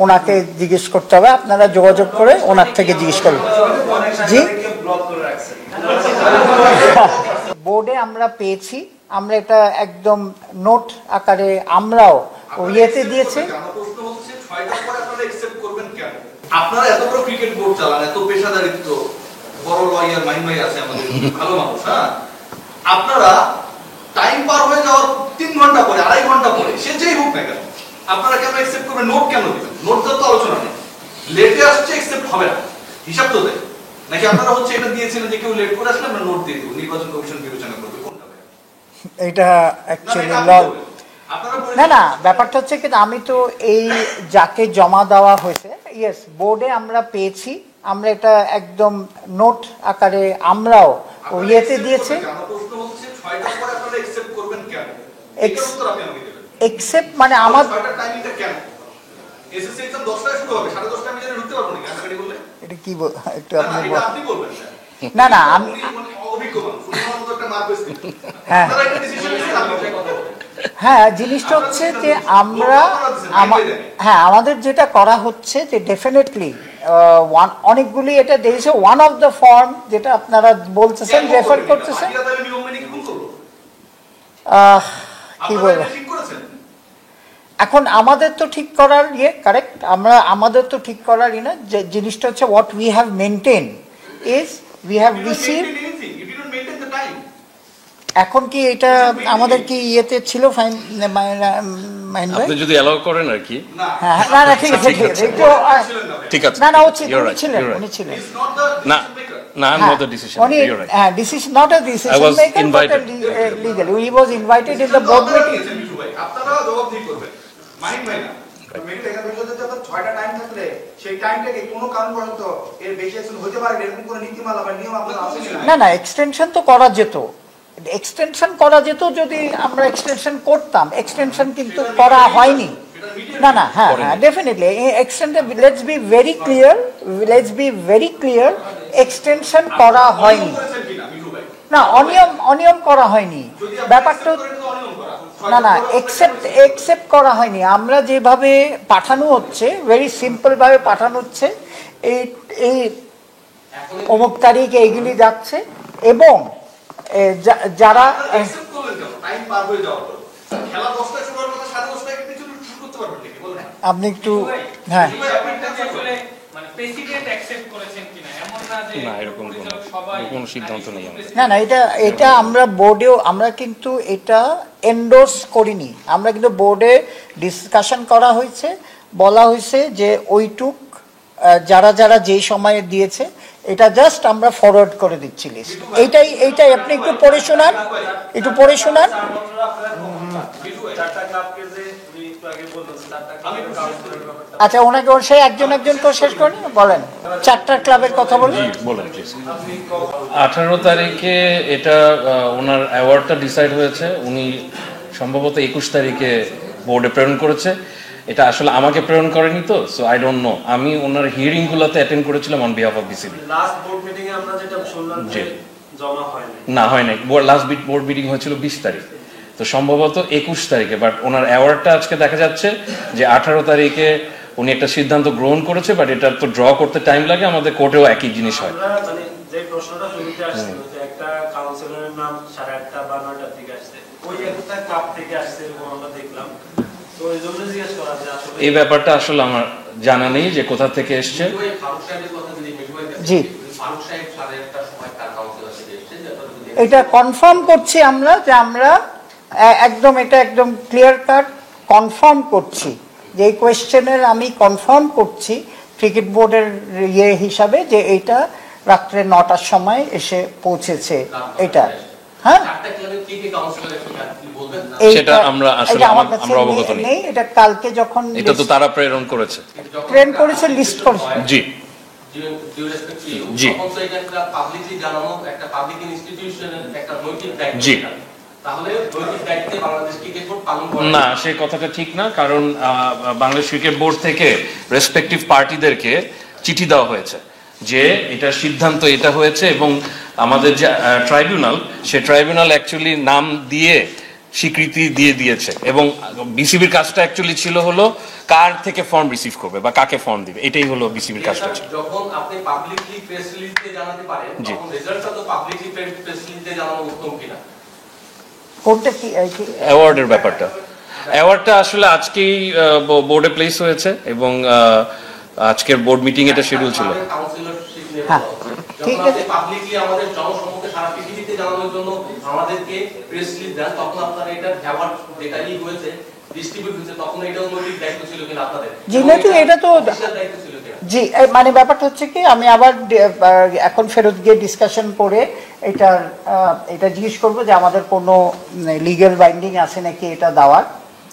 ওনাকে জিজ্ঞেস করতে হবে, আপনারা যোগাযোগ করে ওনার থেকে জিজ্ঞেস করবেন। জি, বোর্ডে আমরা পেয়েছি, আমরা এটা একদম নোট আকারে আমরাও ইয়েতে দিয়েছি। আপনারা এত বড় ক্রিকেট বোর্ড চালান, এত পেশাদারিত্ব, বড় লয়ার মাইন ভাই আছে আমাদের, ভালো মানুষ, হ্যাঁ, আপনারা টাইম পার হয়ে যাওয়ার 3 ঘন্টা পরে, 2.5 ঘন্টা পরে, সে যেই হোক না কেন, আপনারা কেন অ্যাকসেপ্ট করবেন? নোট কেন দিবেন? নোট তো আলোচনা নেই, লেটে আসছে অ্যাকসেপ্ট হবে না, হিসাব তো দেয় নাকি? আপনারা হচ্ছে এটা দিয়েছেন যে কেউ লেট করে আসলে আমরা নোট দিয়ে দেব, নির্বাচন কমিশন বিবেচনা করবে, কোনটা? এটা অ্যাকচুয়ালি না না, ব্যাপারটা হচ্ছে কি, আমি তো এই যাকে জমা দেওয়া হয়েছে, ইয়েস, বোর্ডে আমরা পেয়েছি, আমরা এটা একদম নোট আকারে আমরাও ইয়েতে দিয়েছি। এক্সেপ্ট মানে আমার এটা কি একটু আপনি বলবেন? না না, আমি হ্যাঁ হ্যাঁ, জিনিসটা হচ্ছে যে আমরা আমাদের যেটা করা হচ্ছে যে ডেফিনেটলি অনেকগুলি, এটা দেখেছে ওয়ান অফ দ্য ফর্ম যেটা আপনারা বলতেছেন, রেফার করতেছেন, কি বলবো, এখন আমাদের তো ঠিক করার কারেক্ট, আমাদের তো ঠিক করার না, যে জিনিসটা হচ্ছে what we have maintain is we have receive. এখন কি এটা আমাদের কি ইয়েতে ছিল? ফাইন, আপনি যদি অ্যালাউ করেন আর কি। হ্যাঁ, না না, ঠিক আছে, ঠিক আছে, না না, উনি ছিলেন না, না, not the decision maker, you're right. This is not a decision maker, but a legal. He was invited in the board meeting. আপনারা জবাবদিহি করবেন, মাহিন ভাই না, মেডিকেল এক্সামিনেশনে যত 6টা টাইম থাকলে সেই টাইমটাকে কোনো কারণ পর্যন্ত এর বেশি এক্সটেনশন হতে পারে, এরকম কোনো নীতিমালা বা নিয়ম আপনারা আছে কিনা? না না, এক্সটেনশন তো করা যেত, এক্সটেনশন করা যেত যদি আমরা এক্সটেনশন করতাম, এক্সটেনশন কিন্তু করা হয়নি। না না, হ্যাঁ হ্যাঁ, definitely extension, let's be very clear, extension করা হয়নি, না অনিয়ম করা হয়নি, ব্যাপারটা না না, একসেপ্ট করা হয়নি। আমরা যেভাবে পাঠানো হচ্ছে, ভেরি সিম্পল ভাবে পাঠানো হচ্ছে, এই অমুক তারিখে এইগুলি যাচ্ছে, এবং যারা আপনি একটু হ্যাঁ, না না, এটা আমরা বোর্ডেও আমরা কিন্তু এটা এন্ডোর্স করিনি, আমরা কিন্তু বোর্ডে ডিসকাশন করা হয়েছে, বলা হয়েছে যে ওইটুক যারা যেই সময়ে দিয়েছে, এটা জাস্ট আমরা ফরওয়ার্ড করে দিচ্ছি লিস্ট। এইটাই আপনি একটু পড়ে শোনান। আচ্ছা, ওনাকে সে একজন করে শেষ করেন, বলেন 4টা ক্লাবের কথা বলেন। বলেন প্লিজ। 18 তারিখে এটা ওনার অ্যাওয়ার্ডটা ডিসাইড হয়েছে, উনি সম্ভবত 21 তারিখে বোর্ডে প্রেরণ করেছে। এটা আসলে আমাকে প্রেরণ করেনি তো, সো আই ডোন্ট নো। আমি ওনার হিয়ারিং গুলোতে অ্যাটেন্ড করেছিলাম on behalf of BCB. Last board meeting এ আমরা যেটা শুনলাম যে জমা হয়নি, না হয় নাই, লাস্ট বোর্ড মিটিং হয়েছিল 20 তারিখ, তো সম্ভবত 21 তারিখে। বাট ওনার অ্যাওয়ার্ডটা আজকে দেখা যাচ্ছে যে 18 তারিখে উনি একটা সিদ্ধান্ত গ্রহণ করেছে, বাট এটা তো ড্র করতে টাইম লাগে, আমাদের কোর্টেও একই জিনিস হয়। মানে যে প্রশ্নটা শুরুতে আসছিল যে একটা কাউন্সিলরের নাম 8:30 বা 9টা থেকে আসছে, ওই একটা ক্লাব থেকে আসছে এরকম আমরা দেখলাম, তো এই জন্য জিজ্ঞেস করা যে আসলে এই ব্যাপারটা আসলে আমার জানা নেই যে কোথা থেকে এসেছে। জি, এটা কনফার্ম করছি আমরা, যে আমরা একদম এটা একদম ক্লিয়ার কাট কনফার্ম করছি, যে এই কোয়েশ্চেনের আমি কনফার্ম করছি ক্রিকেট বোর্ডের হিসাবে, যে এইটা রাত্রে 9টার সময় এসে পৌঁছেছে এটা। হ্যাঁ, সেটা আমরা আসলে আমরা অবগত নেই। এটা কালকে যখন এটা তো তারা প্রেরণ করেছে লিস্ট করেছে। জি জি জি, না, সেই কথাটা ঠিক না, কারণ বাংলাদেশ ক্রিকেট বোর্ড থেকে রেসপেক্টিভ পার্টিদেরকে চিঠি দেওয়া হয়েছে যে এটা সিদ্ধান্ত এটা হয়েছে, এবং আমাদের যে ট্রাইব্যুনাল, সে ট্রাইব্যুনাল অ্যাকচুয়ালি নাম দিয়ে স্বীকৃতি দিয়ে দিয়েছে এবং বিসিবির কাজটা অ্যাকচুয়ালি ছিল হলো কার থেকে ফর্ম রিসিভ করবে বা কাকে ফর্ম দিবে, এটাই হলো বিসিবির কাজটা ছিল। যখন আপনি পাবলিকলি প্রেস রিলিজ দিয়ে জানাতে পারেন তখন রেজাল্টটা তো পাবলিকলি প্রেস রিলিজ দিয়ে জানানো উত্তম কিনা? কোনটা কি অ্যাওয়ার্ডের ব্যাপারটা, অ্যাওয়ার্ডটা আসলে আজকেই বোর্ডে প্লেস হয়েছে এবং আজকের বোর্ড মিটিং এটা শিডিউল ছিল। হ্যাঁ ঠিক আছে, পাবলিকলি আমাদের জনসম্মুখে সারা পৃথিবীতে জানানোর জন্য আমাদেরকে প্রেস রিলিজ দেন, তখন আপনারা এটা অ্যাওয়ার্ড যেটাই হয়েছে ডিস্ট্রিবিউট হয়েছে তখন এটা নৈতিক দায়িত্ব ছিল কিনা আপনাদের? জি নৈতিক এটা তো দায়িত্ব ছিল কিনা? জি মানে ব্যাপারটা হচ্ছে কি, আমি আবার এখন ফেরত গিয়ে ডিসকাশন করে এটা জিজ্ঞেস করবো যে আমাদের কোনো লিগ্যাল বাইন্ডিং আছে নাকি এটা দেওয়ার,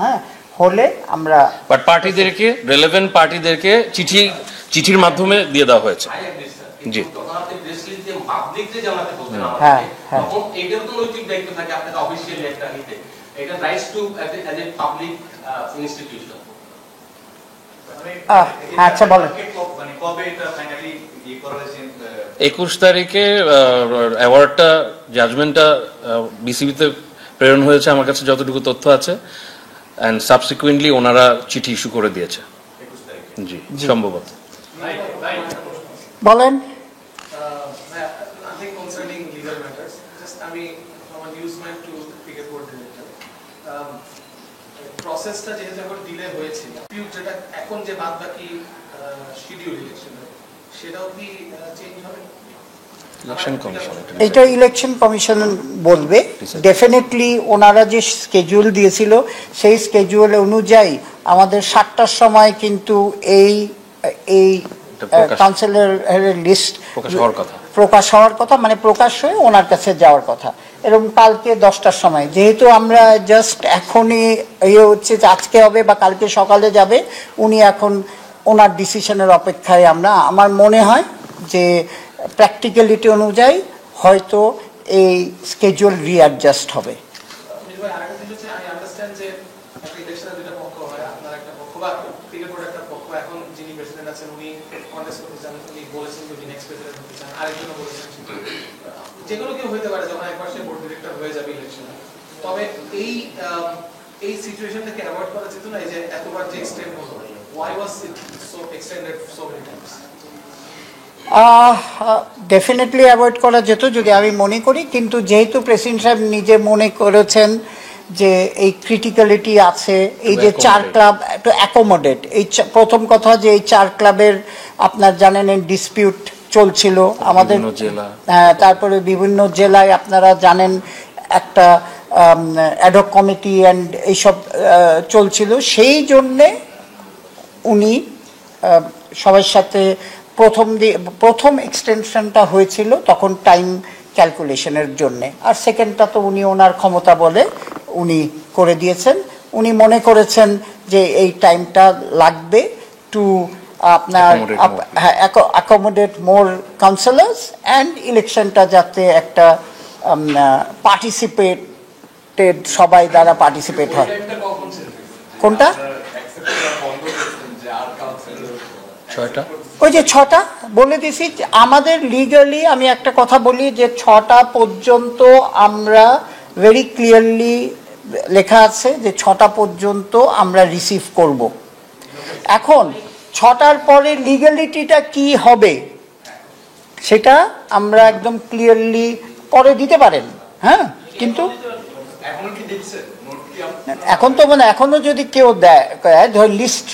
হ্যাঁ হলে আমরা বাট পার্টিদেরকে রিলেভেন্ট পার্টিদেরকে চিঠির মাধ্যমে দিয়ে দেওয়া হয়েছে। জি তখন আপনি প্রেস রিলিজ দিয়ে পাবলিকলি জানাতে বলছেন হ্যাঁ আমাদেরকে, তখন এইটারও তো নৈতিক দায়িত্ব থাকে আপনাকে অফিশিয়ালি একটা নিতে, এটা rights to as a public institution. আচ্ছা বলেন। মানে কবে এটা ফাইনালি করা হয়েছে? 21 তারিখে অ্যাওয়ার্ডটা জাজমেন্টটা বিসিবিতে প্রেরণ হয়েছে আমার কাছে যতটুকু তথ্য আছে, অ্যান্ড সাবসিকুয়েন্টলি ওনারা চিঠি ইস্যু করে দিয়েছে। জি সম্ভবত। বলেন। Nothing concerning legal matters. Just from a newsman to cricket board director. প্রসেসটা যেহেতু এখন ডিলে হয়েছে, যেটা এখন যে বাদ বাকি শিডিউল ইলেকশন সেটাও কি চেঞ্জ হবে? এটা ইলেকশন কমিশন বলবে। ডেফিনেটলি ওনারা যে স্কেজুয়াল দিয়েছিল সেই স্কেজুয়াল অনুযায়ী আমাদের 7টার সময় কিন্তু এই কাউন্সিলর লিস্ট প্রকাশ হওয়ার কথা, মানে প্রকাশ হয়ে ওনার কাছে যাওয়ার কথা, এরকম কালকে 10টার সময়। যেহেতু আমরা জাস্ট এখনই হচ্ছে যে আজকে হবে বা কালকে সকালে যাবে, উনি এখন ওনার ডিসিশনের অপেক্ষায় আমরা। আমার মনে হয় যে প্র্যাকটিক্যালিটি অনুযায়ী হয়তো এই স্কেজুয়াল রিঅ্যাডজাস্ট হবে। যেগুলো কেউ হইতে পারে যখন একবার সে বোর্ড ডিরেক্টর হয়ে যাবে ইলেকশনে, তবে এই সিচুয়েশনটাকে অ্যাভয়েড করা যেত না? এই যে এতবার যে এক্সটেন্ড হলো, why was it so extended so many times? Definitely avoid করা যেত যদি আমি মনে করি, কিন্তু যেহেতু প্রেসিডেন্ট সাহেব নিজে মনে করেছেন যে এই ক্রিটিক্যালিটি আছে, এই যে 4 ক্লাব একটু অ্যাকোমোডেট, এই প্রথম কথা যে এই 4 ক্লাবের আপনার জানেন ডিসপিউট চলছিল আমাদের, তারপরে বিভিন্ন জেলায় আপনারা জানেন একটা অ্যাডহক কমিটি অ্যান্ড এইসব চলছিল। সেই জন্যে উনি সবার সাথে প্রথম এক্সটেনশনটা হয়েছিল তখন টাইম ক্যালকুলেশনের জন্যে, আর সেকেন্ডটা তো উনি ওনার ক্ষমতা বলে উনি করে দিয়েছেন। উনি মনে করেছেন যে এই টাইমটা লাগবে টু আপনার অ্যাকোমোডেট মোর কাউন্সিলর্স অ্যান্ড ইলেকশনটা যাতে একটা পার্টিসিপেটেড সবাই দ্বারা পার্টিসিপেট হয়। কোনটা? ওই যে 6টা বলে দিছি আমাদের লিগালি। আমি একটা কথা বলি যে 6টা পর্যন্ত আমরা ভেরি ক্লিয়ারলি লেখা আছে যে 6টা পর্যন্ত আমরা রিসিভ করব। এখন 6টার পরে লিগ্যালিটিটা কি হবে সেটা আমরা একদম ক্লিয়ারলি পরে দিতে পারেন, হ্যাঁ। কিন্তু এখন তো মানে এখনো যদি কেউ দেয়, ধর লিস্ট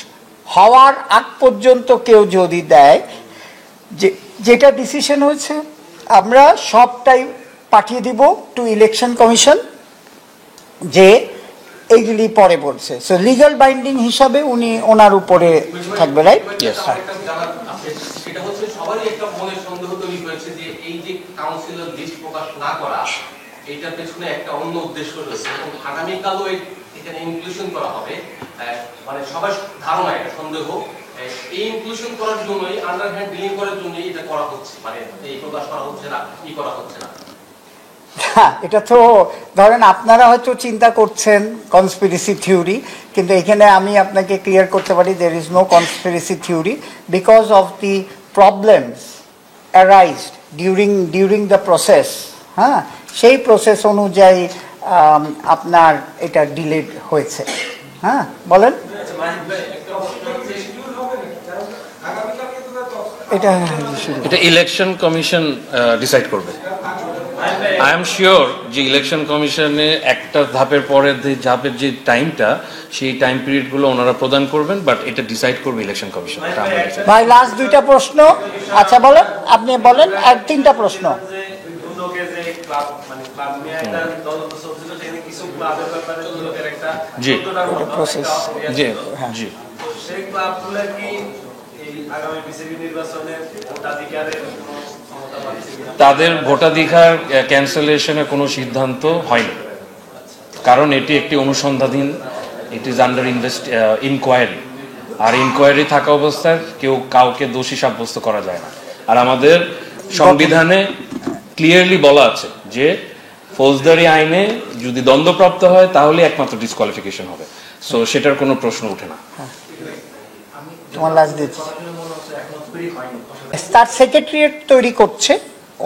হওয়ার আগ পর্যন্ত কেউ যদি দেয়, যেটা ডিসিশন হয়েছে আমরা সবটাই পাঠিয়ে দিব টু ইলেকশন কমিশন, যে এইগুলি পরে বলছে। সো লিগ্যাল বাইন্ডিং হিসাবে উনি ওনার উপরে থাকবে, রাইট? সেটা হচ্ছে সবারই একটা মনে সন্দেহ তৈরি হয়েছে যে এই যে কাউন্সিলর লিস্ট প্রকাশ না করা, এইটার পেছনে একটা অন্য উদ্দেশ্য রয়েছে এবং আগামীকালও এখানে ইনক্লুশন করা হবে। মানে সবার ধারণা, এটা সন্দেহ, এই ইনক্লুশন করার জন্যই, আন্ডারহ্যান্ড ডিলিং করার জন্যই এটা করা হচ্ছে, মানে এই প্রকাশ করা হচ্ছে না, কি করা হচ্ছে না। হ্যাঁ, এটা তো ধরেন আপনারা হয়তো চিন্তা করছেন কনস্পিরেসি থিওরি, কিন্তু এখানে আমি আপনাকে ক্লিয়ার করতে পারি there is no conspiracy theory because of the problems arised during the process, হ্যাঁ, সেই প্রসেস অনুযায়ী আপনার এটা ডিলেড হয়েছে। হ্যাঁ বলেন, এটা এটা ইলেকশন কমিশন ডিসাইড করবে। আই এম শিওর যে ইলেকশন কমিশনে একটা ধাপের পরের ধাপের যে টাইমটা, সেই টাইম পিরিয়ডগুলো ওনারা প্রদান করবেন, বাট এটা ডিসাইড করবে ইলেকশন কমিশন। ভাই লাস্ট 2টা প্রশ্ন, আচ্ছা বলেন, আপনি বলেন, আর 3টা প্রশ্ন। জি প্রসেস, জি জি। সেই ক্লাবগুলো কি এই আগামী বিসিবি নির্বাচনে ভোটাধিকারের ক্ষমতা পাচ্ছে কিনা? তাদের ভোটাধিকার ক্যান্সেলেশনের কোনো সিদ্ধান্ত হয়নি, কারণ এটি একটি অনুসন্ধানধীন, ইট ইজ আন্ডার ইনকোয়ারি, আর ইনকোয়ারি থাকা অবস্থায় কাউকে দোষী সাব্যস্ত করা যায় না। আর আমাদের সংবিধানে ক্লিয়ারলি বলা আছে যে ফৌজদারি আইনে যদি দ্বন্দ্বপ্রাপ্ত হয় তাহলে একমাত্র ডিসকোয়ালিফিকেশন হবে, সো সেটার কোনো প্রশ্ন ওঠে না। তোমার লাস্ট দিচ্ছি, তার সেক্রেটারিয়েট তৈরি করছে,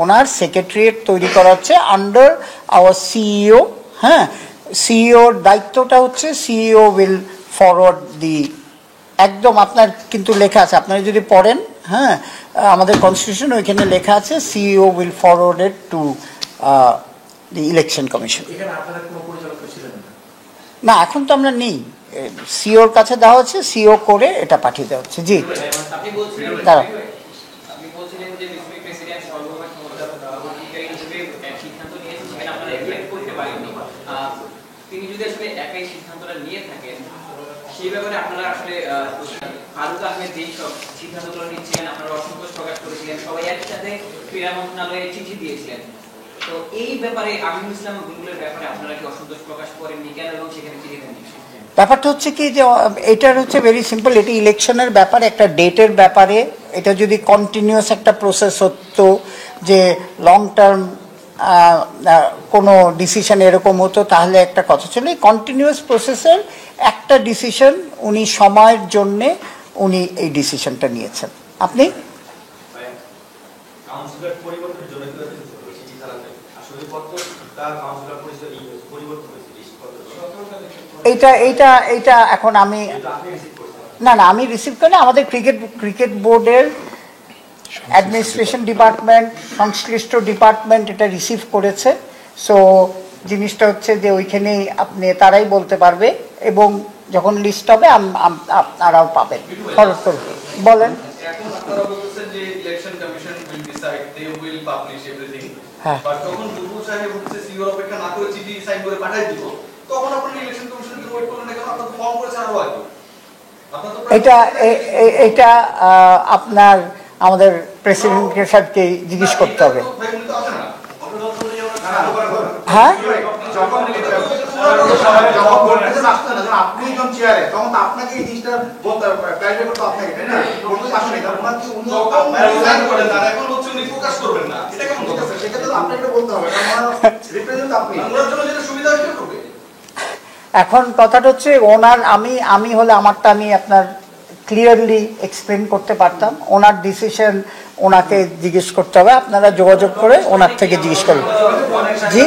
ওনার সেক্রেটারিয়েট তৈরি করা হচ্ছে আন্ডার আওয়ার সিইও। হ্যাঁ, সিইওর দায়িত্বটা হচ্ছে সিইও উইল ফরওয়ার্ড দি, একদম আপনার কিন্তু লেখা আছে, আপনারা যদি পড়েন, হ্যাঁ আমাদের কনস্টিটিউশন ওইখানে লেখা আছে CEO will forwarded to the election commission. না এখন তো আমরা নেই, সিওর কাছে দেওয়া হচ্ছে, সিও করে এটা পাঠিয়ে দেওয়া হচ্ছে। জি দাঁড়া, আপনি বলছিলেন যে প্রেসিডেন্ট সর্বভাগ সিদ্ধান্ত নিয়েছেন, সেখানে আপনারা রিফ্লেক্ট করতে পারেননি। তিনি যদি আসলে একাই সিদ্ধান্তটা নিয়ে থাকেন, সেই ব্যাপারে আপনারা আসলে ফারুক আহমেদ যেই সব সিদ্ধান্তগুলো নিচ্ছিলেন, আপনারা অসন্তোষ প্রকাশ করেছিলেন, সবাই একসাথে ক্রীড়া মন্ত্রণালয়ে চিঠি দিয়েছিলেন। তো এই ব্যাপারে আমিনুল ইসলাম বুলবুলের ব্যাপারে আপনারা কি অসন্তোষ প্রকাশ করেননি কেন, এবং সেখানে চিঠি দেননি? ব্যাপারটা হচ্ছে কি যে এটার হচ্ছে ভেরি সিম্পল, এটি ইলেকশনের ব্যাপারে, একটা ডেটের ব্যাপারে। এটা যদি কন্টিনিউয়াস একটা প্রসেস হতো, যে লং টার্ম কোনো ডিসিশন এরকম হতো, তাহলে একটা কথা ছিল। এই কন্টিনিউয়াস প্রসেসের একটা ডিসিশন উনি সময়ের জন্যে উনি এই ডিসিশনটা নিয়েছেন। আপনি এইটা এখন আমি না আমি রিসিভ করি না, আমাদের ক্রিকেট বোর্ডের অ্যাডমিনিস্ট্রেশন ডিপার্টমেন্ট, সংশ্লিষ্ট ডিপার্টমেন্ট এটা রিসিভ করেছে। সো জিনিসটা হচ্ছে যে ওইখানেই আপনি তারাই বলতে পারবে, এবং যখন লিস্ট হবে আপনারাও পাবেন। বলেন। এখন আপনারা বলতেছেন যে election commission will decide, they will publish everything, হ্যাঁ, বাট যখন বুলবুল সাহেব হচ্ছে সিওর অপেক্ষা না করে চিঠি সাইন করে পাঠিয়ে দিব, তখন আপনারা ইলেকশন কমিশনের ওয়েট করলেন না কেন? আপনারা তো ফর্ম করেছেন আরো আগে। এটা আপনার আমাদের প্রেসিডেন্টের সাথে জিজ্ঞেস করতে হবে। হ্যাঁ, আপনি যখন চেয়ারে, তখন তো আপনাকে এই জিনিসটা বলতে হবে, ক্লারিফাই করতে আপনাকে, তাই না? বলতে আসলে এটা ওনার কি উনি সাইন করেন না, এখন হচ্ছে উনি প্রকাশ করবেন না, এটা কেমন কথা? সেটা তো আপনাকে বলতে হবে, কারণ ওনার রিপ্রেজেন্ট আপনি। ওনার জন্য যেটা সুবিধা হয় সেটা করবে। এখন কথাটা হচ্ছে ওনার, আমি হলে আমারটা আমি আপনার ক্লিয়ারলি এক্সপ্লেন করতে পারতাম। ওনার ডিসিশন ওনাকে জিজ্ঞেস করতে হবে, আপনারা যোগাযোগ করে ওনার থেকে জিজ্ঞেস করবেন। জি